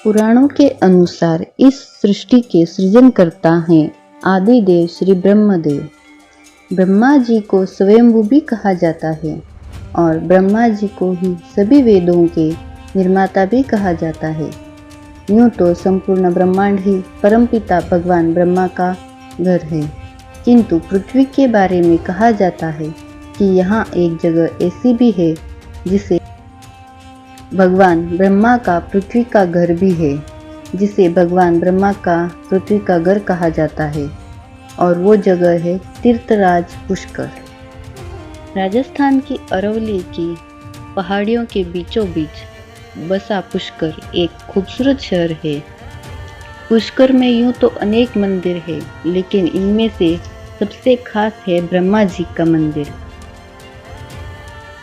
पुराणों के अनुसार इस सृष्टि के सृजनकर्ता हैं आदि देव श्री ब्रह्मदेव। ब्रह्मा जी को स्वयंभू भी कहा जाता है और ब्रह्मा जी को ही सभी वेदों के निर्माता भी कहा जाता है। यूँ तो संपूर्ण ब्रह्मांड ही परमपिता भगवान ब्रह्मा का घर है, किंतु पृथ्वी के बारे में कहा जाता है कि यहाँ एक जगह ऐसी भी है जिसे भगवान ब्रह्मा का पृथ्वी का घर भी है, जिसे भगवान ब्रह्मा का पृथ्वी का घर कहा जाता है, और वो जगह है तीर्थराज पुष्कर। राजस्थान की अरवली की पहाड़ियों के बीचों बीच बसा पुष्कर एक खूबसूरत शहर है। पुष्कर में यूं तो अनेक मंदिर है, लेकिन इनमें से सबसे खास है ब्रह्मा जी का मंदिर।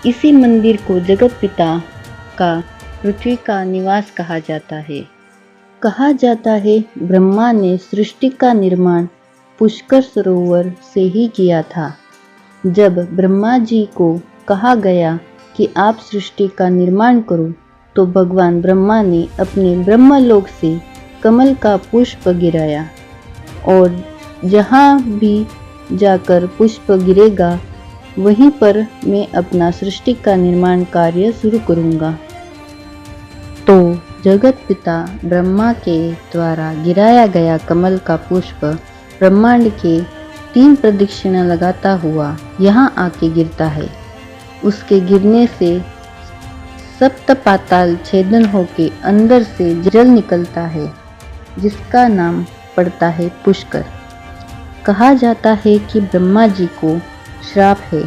इसी मंदिर को जगत पिता का पृथ्वी का निवास कहा जाता है। कहा जाता है ब्रह्मा ने सृष्टि का निर्माण पुष्कर सरोवर से ही किया था। जब ब्रह्मा जी को कहा गया कि आप सृष्टि का निर्माण करो, तो भगवान ब्रह्मा ने अपने ब्रह्मलोक से कमल का पुष्प गिराया, और जहाँ भी जाकर पुष्प गिरेगा वहीं पर मैं अपना सृष्टि का निर्माण कार्य शुरू करूँगा। तो जगत पिता ब्रह्मा के द्वारा गिराया गया कमल का पुष्प ब्रह्मांड के 3 प्रदक्षिणा लगाता हुआ यहाँ आके गिरता है। उसके गिरने से सप्त पाताल छेदन होके अंदर से जल निकलता है, जिसका नाम पड़ता है पुष्कर। कहा जाता है कि ब्रह्मा जी को श्राप है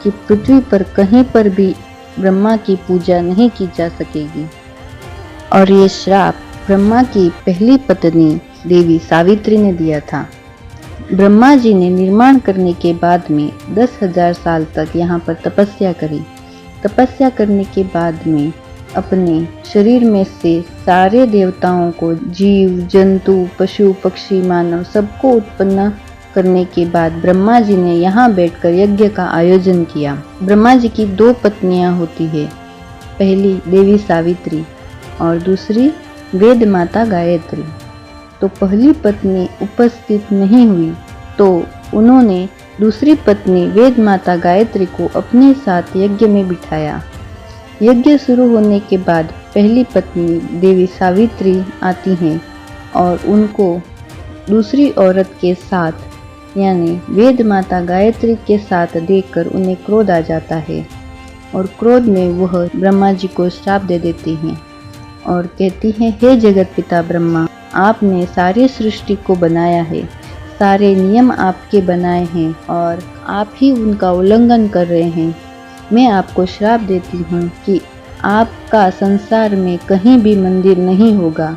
कि पृथ्वी पर कहीं पर भी ब्रह्मा की पूजा नहीं की जा सकेगी, और ये श्राप ब्रह्मा की पहली पत्नी देवी सावित्री ने दिया था। ब्रह्मा जी ने निर्माण करने के बाद में 10,000 साल तक यहाँ पर तपस्या करी। तपस्या करने के बाद में अपने शरीर में से सारे देवताओं को, जीव जंतु पशु पक्षी मानव सबको उत्पन्न करने के बाद ब्रह्मा जी ने यहाँ बैठकर यज्ञ का आयोजन किया। ब्रह्मा जी की 2 पत्नियां होती है, पहली देवी सावित्री और दूसरी वेद माता गायत्री। तो पहली पत्नी उपस्थित नहीं हुई, तो उन्होंने दूसरी पत्नी वेद माता गायत्री को अपने साथ यज्ञ में बिठाया। यज्ञ शुरू होने के बाद पहली पत्नी देवी सावित्री आती हैं और उनको दूसरी औरत के साथ यानी वेद माता गायत्री के साथ देखकर उन्हें क्रोध आ जाता है, और क्रोध में वह ब्रह्मा जी को श्राप दे देती हैं और कहती हैं, हे जगत पिता ब्रह्मा, आपने सारी सृष्टि को बनाया है, सारे नियम आपके बनाए हैं और आप ही उनका उल्लंघन कर रहे हैं। मैं आपको श्राप देती हूँ कि आपका संसार में कहीं भी मंदिर नहीं होगा,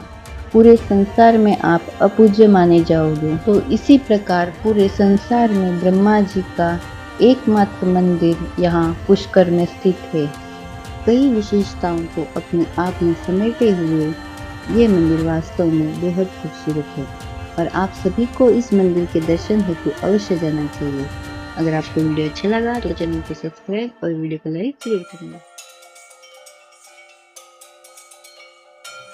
पूरे संसार में आप अपूज्य माने जाओगे। तो इसी प्रकार पूरे संसार में ब्रह्मा जी का एकमात्र मंदिर यहाँ पुष्कर में स्थित है। कई विशेषताओं को अपने आप में समेटे हुए ये मंदिर वास्तव में बेहद खूबसूरत है, और आप सभी को इस मंदिर के दर्शन हेतु अवश्य जाना चाहिए। अगर आपको वीडियो अच्छा लगा तो चैनल को सब्सक्राइब और वीडियो को लाइक जरूर करें।